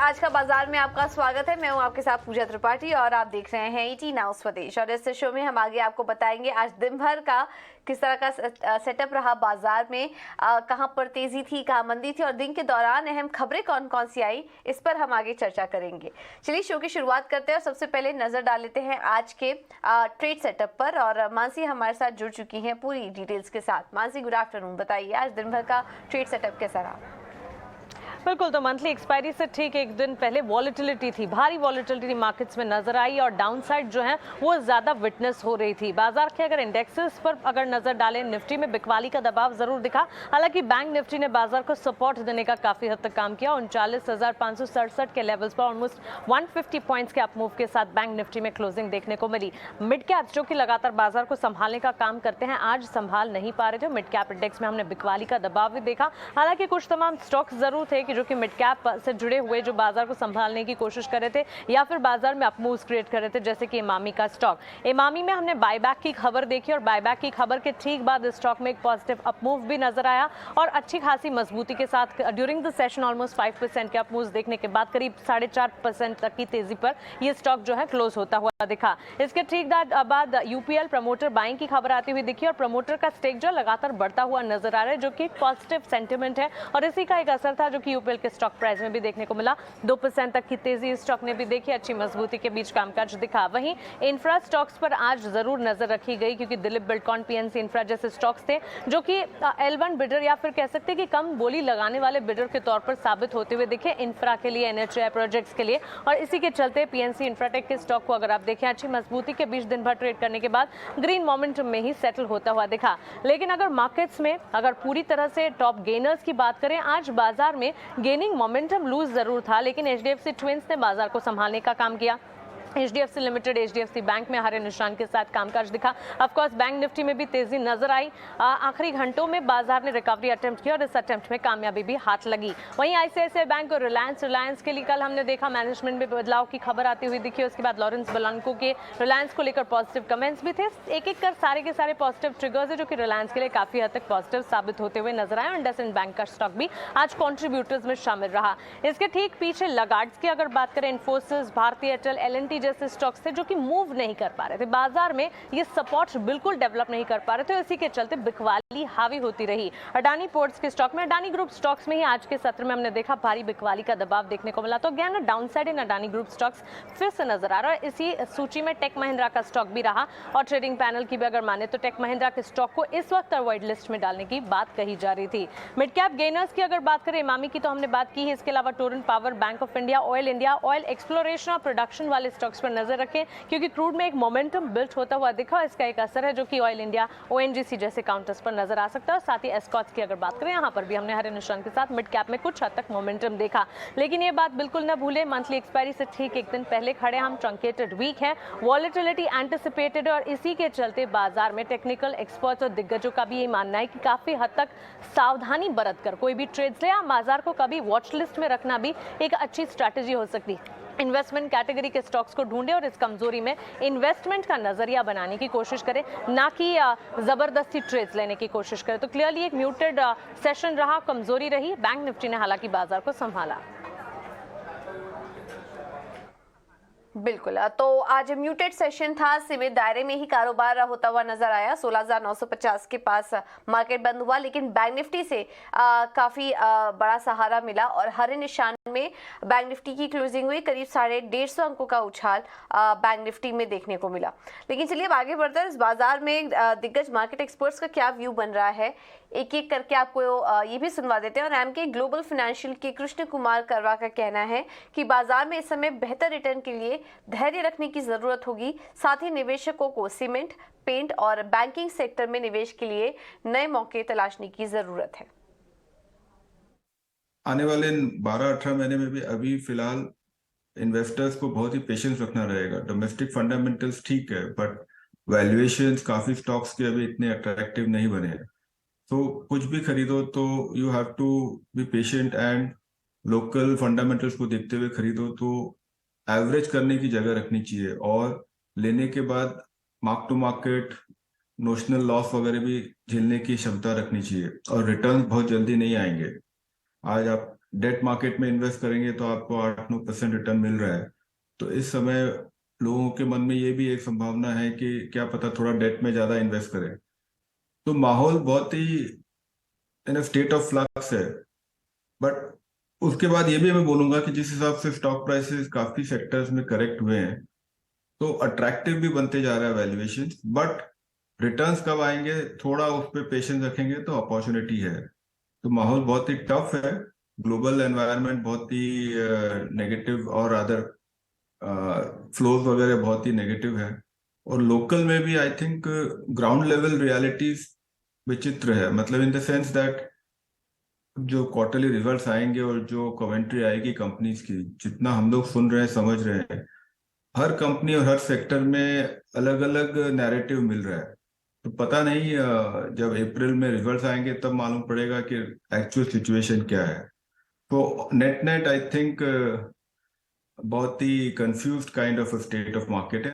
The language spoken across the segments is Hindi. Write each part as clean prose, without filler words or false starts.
आज का बाजार में आपका स्वागत है। मैं हूं आपके साथ पूजा त्रिपाठी और आप देख रहे हैं ET नाउ स्वदेश। और इस शो में हम आगे आपको बताएंगे आज दिन भर का किस तरह का सेटअप रहा बाजार में, कहां पर तेजी थी, कहां मंदी थी और दिन के दौरान अहम खबरें कौन कौन सी आई, इस पर हम आगे चर्चा करेंगे। चलिए शो की शुरुआत करते हैं और सबसे पहले नजर डाल लेते हैं आज के ट्रेड सेटअप पर। और मानसी हमारे साथ जुड़ चुकी हैं पूरी डिटेल्स के साथ। Mansi, good afternoon. बताइए आज दिन भर का ट्रेड सेटअप कैसा रहा? बिल्कुल, तो मंथली एक्सपायरी से ठीक एक दिन पहले वॉलेटिलिटी थी, भारी वॉलेटिलिटी मार्केट्स में नजर आई और डाउनसाइड जो है वो ज्यादा विटनेस हो रही थी। बाजार के अगर इंडेक्सेस पर अगर नजर डालें, निफ्टी में बिकवाली का दबाव जरूर दिखा। हालांकि बैंक निफ्टी ने बाजार को सपोर्ट देने का काफी हद तक काम किया। 39,567 के लेवल्स पर ऑलमोस्ट 150 पॉइंट्स के अपमूव के साथ बैंक निफ्टी में क्लोजिंग देखने को मिली। मिड कैप जो कि लगातार बाजार को संभालने का काम करते हैं, आज संभाल नहीं पा रहे थे। मिड कैप इंडेक्स में हमने बिकवाली का दबाव भी देखा। हालांकि कुछ तमाम स्टॉक्स जरूर थे जो कि मिड कैप से जुड़े हुए जो बाजार को संभालने की कोशिश कर रहे थे या फिर बाजार में अपमूव्स क्रिएट कर रहे थे, जैसे कि इमामी का स्टॉक। इमामी में हमने बायबैक की खबर देखी और बायबैक की खबर के ठीक बाद स्टॉक में एक पॉजिटिव अपमूव भी नजर आया और अच्छी खासी मजबूती के साथ ड्यूरिंग द सेशन ऑलमोस्ट 5% के अपमूव्स देखने के बाद करीब 4.5% तक की तेजी पर यह स्टॉक जो है क्लोज होता हुआ दिखा। इसके ठीक बाद यूपीएल प्रमोटर बाइंग की खबर आती हुई दिखी और प्रमोटर का स्टेक जो लगातार बढ़ता हुआ नजर आ रहा है, जो कि पॉजिटिव सेंटिमेंट है और इसी का एक असर था जो कि यूपीएल के स्टॉक प्राइस में भी देखने को मिला। 2% तक की तेजी इस स्टॉक ने भी देखी, अच्छी मजबूती के बीच कामकाज दिखा। वहीं इंफ्रा स्टॉक्स पर आज जरूर नजर रखी गई क्योंकि दिलीप बिल्डकॉन, पीएनसी इंफ्रा जैसे स्टॉक्स थे जो कि L1 बिडर या फिर कह सकते हैं कि कम बोली लगाने वाले बिडर के तौर पर साबित होते हुए दिखे इंफ्रा के लिए, NHAI प्रोजेक्ट्स के लिए। और इसी के चलते पीएनसी इंफ्राटेक के स्टॉक को अगर आप देखें, अच्छी मजबूती के बीच दिन भर ट्रेड करने के बाद ग्रीन मोमेंटम में ही सेटल होता हुआ दिखा। लेकिन अगर मार्केट्स में अगर पूरी तरह से टॉप गेनर्स की बात करें, आज बाजार में गेनिंग मोमेंटम लूज जरूर था, लेकिन एचडीएफसी ट्विंस ने बाजार को संभालने का काम किया। एचडीएफसी लिमिटेड, एचडीएफसी बैंक में हरे निशान के साथ कामकाज दिखा। ऑफकोर्स बैंक निफ्टी में भी तेजी नजर आई। आखिरी घंटों में बाजार ने रिकवरी अटेम्प्ट किया और इस अटेम्प्ट में कामयाबी भी हाथ लगी। वहीं आईसीआईसीआई बैंक और रिलायंस के लिए कल हमने देखा मैनेजमेंट में बदलाव की खबर आती हुई दिखी। उसके बाद लॉरेंस ब्लांको के रिलायंस को लेकर पॉजिटिव कमेंट्स भी थे। एक एक कर सारे के सारे पॉजिटिव ट्रिगर्स है जो कि रिलायंस के लिए काफी हद तक पॉजिटिव साबित होते हुए नजर आए। इंडसइंड बैंक का स्टॉक भी आज कॉन्ट्रीब्यूटर्स में शामिल रहा। इसके ठीक पीछे लगार्ड्स की अगर बात करें, इन्फोसिस, भारतीय एयरटेल, एलएनटी जैसे स्टॉक्स थे जो कि मूव नहीं कर पा रहे थे, बाजार में ये सपोर्ट बिल्कुल डेवलप नहीं कर पा रहे थे। इसी के चलते बिकवाली हावी होती रही। अडानी पोर्ट्स के स्टॉक में, अडानी ग्रुप स्टॉक्स में ही आज के सत्र में हमने देखा भारी बिकवाली का दबाव देखने को मिला। तो अगेन डाउनसाइड इन अडानी ग्रुप स्टॉक्स फिर से नजर आ रहा है। इसी सूची में टेक महिंद्रा का स्टॉक भी रहा और ट्रेडिंग पैनल की भी अगर माने तो टेक महिंद्रा के स्टॉक को इस वक्त अवॉइड लिस्ट में डालने की बात कही जा रही थी। मिड कैप गेनर्स की अगर बात करें, इमामी की तो हमने बात की है। इसके अलावा Torrent power, bank of India, oil exploration और प्रोडक्शन वाले स्टॉक्स पर नजर रखें क्योंकि क्रूड में एक मोमेंटम बिल्ड होता हुआ दिखा। इसका एक असर है जो कि ऑयल इंडिया, ओएनजीसी जैसे काउंटर्स पर नजर आ सकता है। और साथ ही एस्कॉट्स की अगर बात करें, यहाँ पर भी हमने हरे निशान के साथ मिड कैप में कुछ हद तक मोमेंटम देखा। लेकिन ये बात बिल्कुल न भूले, मंथली एक्सपायरी से ठीक एक दिन पहले खड़े हम, ट्रंकेटेड वीक है, वॉलेटिलिटी एंटिसिपेटेड और इसी के चलते बाजार में टेक्निकल एक्सपर्ट्स और दिग्गजों का भी ये मानना है कि काफी हद तक सावधानी बरत कर कोई भी ट्रेड्स ले या बाजार को कभी वॉच लिस्ट में रखना भी एक अच्छी स्ट्रैटेजी हो सकती है। इन्वेस्टमेंट कैटेगरी के स्टॉक्स को ढूंढे और इस कमजोरी में इन्वेस्टमेंट का नजरिया बनाने की कोशिश करें, ना कि जबरदस्ती ट्रेड्स लेने की कोशिश करें। तो क्लियरली एक म्यूटेड सेशन रहा, कमजोरी रही। बैंक निफ्टी ने हालांकि बाजार को संभाला। बिल्कुल, तो आज म्यूटेड सेशन था, सीमित दायरे में ही कारोबार होता हुआ नजर आया। 16,950 के पास मार्केट बंद हुआ, लेकिन बैंक निफ्टी से काफी बड़ा सहारा मिला और हरे निशान में बैंक निफ्टी की क्लोजिंग हुई। करीब 150 अंकों का उछाल बैंक निफ्टी में देखने को मिला। लेकिन चलिए अब आगे बढ़ते हैं। इस बाजार में दिग्गज मार्केट एक्सपर्ट्स का क्या व्यू बन रहा है, एक एक करके आपको ये भी सुनवा देते हैं। और एमके ग्लोबल फाइनेंशियल के कृष्ण कुमार करवा का कहना है कि बाजार में इस समय बेहतर रिटर्न के लिए धैर्य रखने की जरूरत होगी। साथ ही निवेशकों को सीमेंट, पेंट और बैंकिंग सेक्टर में निवेश के लिए नए मौके तलाशने की जरूरत है। आने वाले 12-18 महीने में भी अभी फिलहाल इन्वेस्टर्स को बहुत ही पेशेंस रखना रहेगा। डोमेस्टिक फंडामेंटल्स ठीक है, बट वैल्यूएशंस काफी स्टॉक्स के अभी इतने अट्रैक्टिव नहीं बने हैं। तो कुछ भी खरीदो तो you have to be patient and local fundamentals को देखते हुए खरीदो। तो एवरेज करने की जगह रखनी चाहिए और लेने के बाद mark to market, notional loss वगैरह भी झेलने की क्षमता रखनी चाहिए और रिटर्न बहुत जल्दी नहीं आएंगे। आज आप डेट मार्केट में इन्वेस्ट करेंगे तो आपको 8-9% रिटर्न मिल रहा है। तो इस समय लोगों के मन में ये भी एक संभावना है कि क्या पता थोड़ा डेट में ज्यादा इन्वेस्ट करें। तो माहौल बहुत ही इन स्टेट ऑफ फ्लक्स है। बट उसके बाद ये भी मैं बोलूंगा कि जिस हिसाब से स्टॉक प्राइसेस काफी सेक्टर्स में करेक्ट हुए हैं, तो अट्रैक्टिव भी बनते जा रहा है वैल्यूएशन। बट रिटर्न्स कब आएंगे, थोड़ा उस पर पेशेंस रखेंगे तो अपॉर्चुनिटी है। तो माहौल बहुत ही टफ है, ग्लोबल एनवायरनमेंट बहुत ही नेगेटिव, और अदर फ्लोज वगैरह बहुत ही नेगेटिव है। और लोकल में भी I think ground level realities विचित्र है, मतलब इन द सेंस दैट जो क्वार्टरली रिजल्ट्स आएंगे और जो कमेंट्री आएगी कंपनीज की, जितना हम लोग सुन रहे हैं समझ रहे हैं, हर कंपनी और हर सेक्टर में अलग अलग नैरेटिव मिल रहा है। तो पता नहीं जब अप्रैल में रिजल्ट्स आएंगे तब मालूम पड़ेगा कि एक्चुअल सिचुएशन क्या है। तो नेट नेट आई थिंक बहुत ही confused kind of state of market है।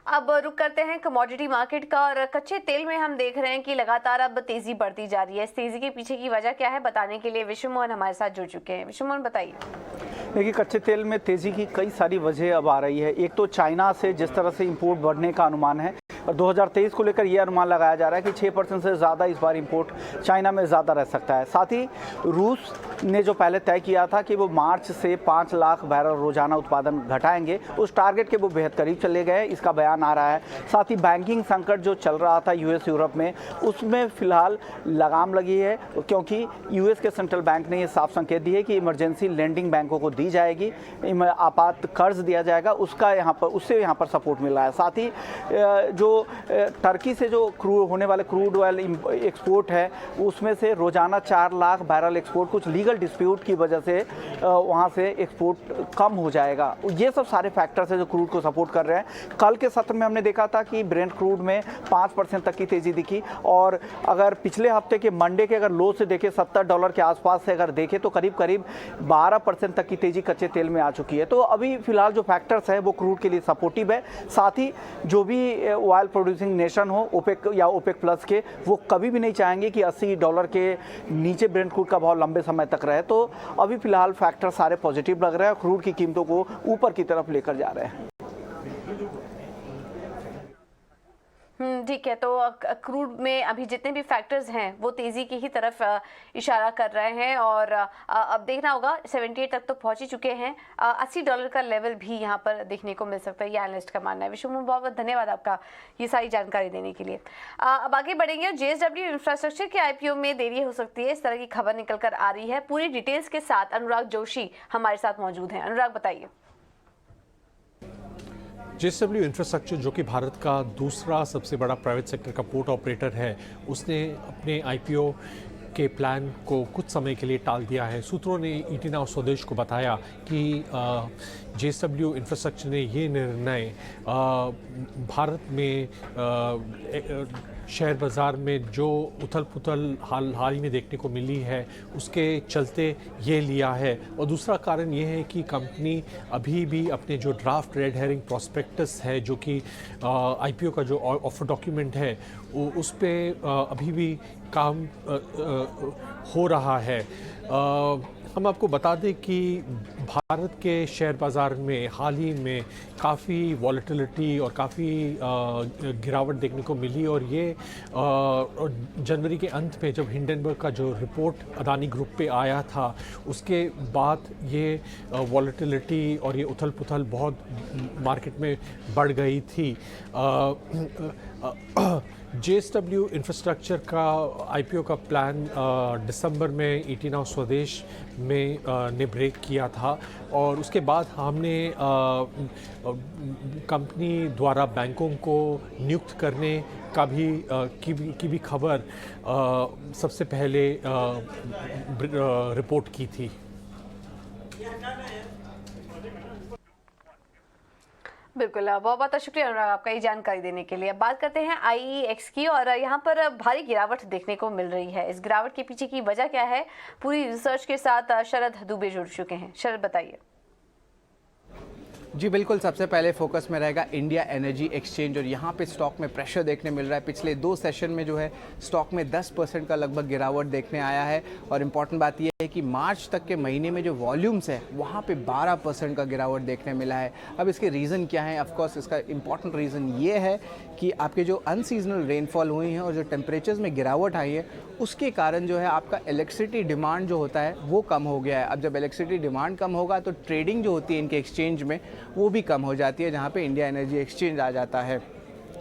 अब रुक करते हैं कमोडिटी मार्केट का, और कच्चे तेल में हम देख रहे हैं कि लगातार अब तेजी बढ़ती जा रही है। इस तेजी के पीछे की वजह क्या है, बताने के लिए विश्व मोहन हमारे साथ जुड़ चुके हैं। विश्व मोहन, बताइए। देखिए, कच्चे तेल में तेजी की कई सारी वजह अब आ रही है। एक तो चाइना से जिस तरह से इंपोर्ट बढ़ने का अनुमान है, और 2023 को लेकर यह अनुमान लगाया जा रहा है कि 6% से ज़्यादा इस बार इंपोर्ट चाइना में ज़्यादा रह सकता है। साथ ही रूस ने जो पहले तय किया था कि वो मार्च से 5 लाख बैरल रोजाना उत्पादन घटाएंगे, उस टारगेट के वो बेहद करीब चले गए, इसका बयान आ रहा है। साथ ही बैंकिंग संकट जो चल रहा था यूएस यूरोप में, उसमें फिलहाल लगाम लगी है, क्योंकि यूएस के सेंट्रल बैंक ने ये साफ संकेत दिए कि इमरजेंसी लेंडिंग बैंकों को दी जाएगी, आपात कर्ज दिया जाएगा, उसका उससे यहाँ पर सपोर्ट मिल रहा है। साथ ही जो टर्की से जो होने वाले क्रूड ऑयल एक्सपोर्ट है, उसमें से रोजाना 4 लाख बैरल एक्सपोर्ट कुछ लीगल डिस्प्यूट की वजह से वहाँ से एक्सपोर्ट कम हो जाएगा। ये सब सारे फैक्टर्स हैं जो क्रूड को सपोर्ट कर रहे हैं। कल के सत्र में हमने देखा था कि ब्रेंट क्रूड में 5% तक की तेजी दिखी, और अगर पिछले हफ्ते के मंडे के अगर लो से देखें $70 के आसपास से अगर देखें तो करीब करीब 12% तक की तेजी कच्चे तेल में आ चुकी है। तो अभी फिलहाल जो फैक्टर्स है वो क्रूड के लिए सपोर्टिव है। साथ ही जो भी ऑयल प्रोड्यूसिंग नेशन हो, ओपेक या ओपेक प्लस के, वो कभी भी नहीं चाहेंगे कि $80 के नीचे ब्रेंट क्रूड का भाव लंबे समय तक रहे। तो अभी फिलहाल फैक्टर सारे पॉजिटिव लग रहे हैं, क्रूड की कीमतों को ऊपर की तरफ लेकर जा रहे हैं। ठीक है। तो क्रूड में अभी जितने भी फैक्टर्स हैं वो तेजी की ही तरफ इशारा कर रहे हैं, और अब देखना होगा। 78 तक तो पहुंच ही चुके हैं, $80 का लेवल भी यहां पर देखने को मिल सकता है, ये एनालिस्ट का मानना है। विश्व मोहन, बहुत बहुत धन्यवाद आपका ये सारी जानकारी देने के लिए। अब आगे बढ़ेंगे। JSW इंफ्रास्ट्रक्चर के IPO में देरी हो सकती है, इस तरह की खबर निकल कर आ रही है। पूरी डिटेल्स के साथ अनुराग जोशी हमारे साथ मौजूद हैं। अनुराग, बताइए। JSW इंफ्रास्ट्रक्चर, जो कि भारत का दूसरा सबसे बड़ा प्राइवेट सेक्टर का पोर्ट ऑपरेटर है, उसने अपने IPO के प्लान को कुछ समय के लिए टाल दिया है। सूत्रों ने ET Now स्वदेश को बताया कि JSW इंफ्रास्ट्रक्चर ने ये निर्णय भारत में शेयर बाज़ार में जो उथल पुथल हाल ही में देखने को मिली है उसके चलते ये लिया है। और दूसरा कारण ये है कि कंपनी अभी भी अपने जो ड्राफ्ट रेड हेरिंग प्रॉस्पेक्टस है, जो कि IPO का जो ऑफर डॉक्यूमेंट है, उस पे अभी भी काम हो रहा है। हम आपको बता दें कि भारत के शेयर बाज़ार में हाल ही में काफ़ी वॉलेटिलिटी और काफ़ी गिरावट देखने को मिली, और ये जनवरी के अंत में जब हिंडनबर्ग का जो रिपोर्ट अदानी ग्रुप पे आया था, उसके बाद ये वॉलेटिलिटी और ये उथल पुथल बहुत मार्केट में बढ़ गई थी। JSW इंफ्रास्ट्रक्चर का IPO का प्लान दिसंबर में ET Now स्वदेश में ने ब्रेक किया था, और उसके बाद हमने कंपनी द्वारा बैंकों को नियुक्त करने का भी की भी खबर सबसे पहले रिपोर्ट की थी। बिल्कुल, बहुत बहुत शुक्रिया अनुराग आपका ये जानकारी देने के लिए। अब बात करते हैं IEX की, और यहाँ पर भारी गिरावट देखने को मिल रही है। इस गिरावट के पीछे की वजह क्या है, पूरी रिसर्च के साथ शरद दुबे जुड़ चुके हैं। शरद, बताइए। जी बिल्कुल, सबसे पहले फोकस में रहेगा इंडिया एनर्जी एक्सचेंज और यहाँ पे स्टॉक में प्रेशर देखने मिल रहा है। पिछले 2 सेशन में जो है स्टॉक में 10% का लगभग गिरावट देखने आया है और इम्पॉर्टेंट बात यह है कि मार्च तक के महीने में जो वॉल्यूम्स है वहाँ पे 12% का गिरावट देखने मिला है। अब इसके रीज़न क्या है? ऑफकोर्स इसका इम्पॉर्टेंट रीज़न ये है कि आपके जो अनसीजनल रेनफॉल हुई हैं और जो टेम्परेचर्स में गिरावट आई है उसके कारण जो है आपका इलेक्ट्रिसिटी डिमांड जो होता है वो कम हो गया है। अब जब इलेक्ट्रिसिटी डिमांड कम होगा तो ट्रेडिंग जो होती है इनके एक्सचेंज में वो भी कम हो जाती है, जहाँ पे इंडिया एनर्जी एक्सचेंज आ जाता है।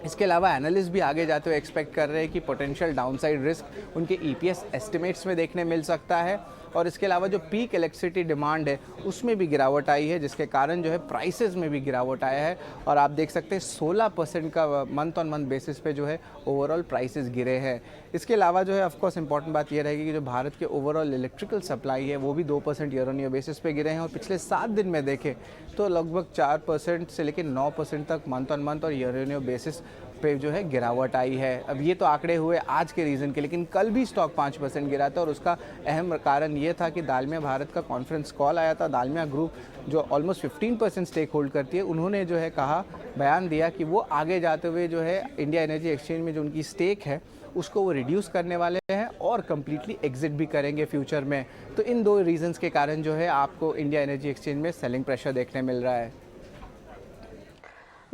इसके अलावा एनालिस्ट भी आगे जाते हुए एक्सपेक्ट कर रहे हैं कि पोटेंशियल डाउनसाइड रिस्क उनके ईपीएस एस्टिमेट्स में देखने मिल सकता है और इसके अलावा जो पीक इलेक्ट्रिसिटी डिमांड है उसमें भी गिरावट आई है, जिसके कारण जो है प्राइसेस में भी गिरावट आया है और आप देख सकते हैं 16% का मंथ ऑन मंथ बेसिस पे जो है ओवरऑल प्राइसेस गिरे हैं। इसके अलावा जो है ऑफकोर्स इंपॉर्टेंट बात यह रहेगी कि जो भारत के ओवरऑल इलेक्ट्रिकल सप्लाई है वो भी 2% ईयर ऑन ईयर बेसिस पे गिरे हैं और पिछले 7 दिन में देखें तो लगभग 4% से लेकर 9% तक मंथ ऑन मंथ और ईयर ऑन ईयर बेसिस पे जो है गिरावट आई है। अब ये तो आंकड़े हुए आज के रीज़न के, लेकिन कल भी स्टॉक 5% गिरा था और उसका अहम कारण ये था कि दालमिया भारत का कॉन्फ्रेंस कॉल आया था। दालमिया ग्रुप जो ऑलमोस्ट 15% स्टेक होल्ड करती है, उन्होंने जो है कहा, बयान दिया कि वो आगे जाते हुए जो है इंडिया एनर्जी एक्सचेंज में जो उनकी स्टेक है उसको वो रिड्यूस करने वाले हैं और कम्प्लीटली एग्जिट भी करेंगे फ्यूचर में। तो इन 2 रीजंस के कारण जो है आपको इंडिया एनर्जी एक्सचेंज में सेलिंग प्रेशर देखने मिल रहा है।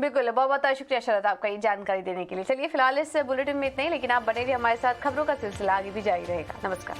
बिल्कुल, बहुत बहुत शुक्रिया शरद आपका ये जानकारी देने के लिए। चलिए फिलहाल इस बुलेटिन में इतना ही, लेकिन आप बने रहिए हमारे साथ, खबरों का सिलसिला आगे भी जारी रहेगा। नमस्कार।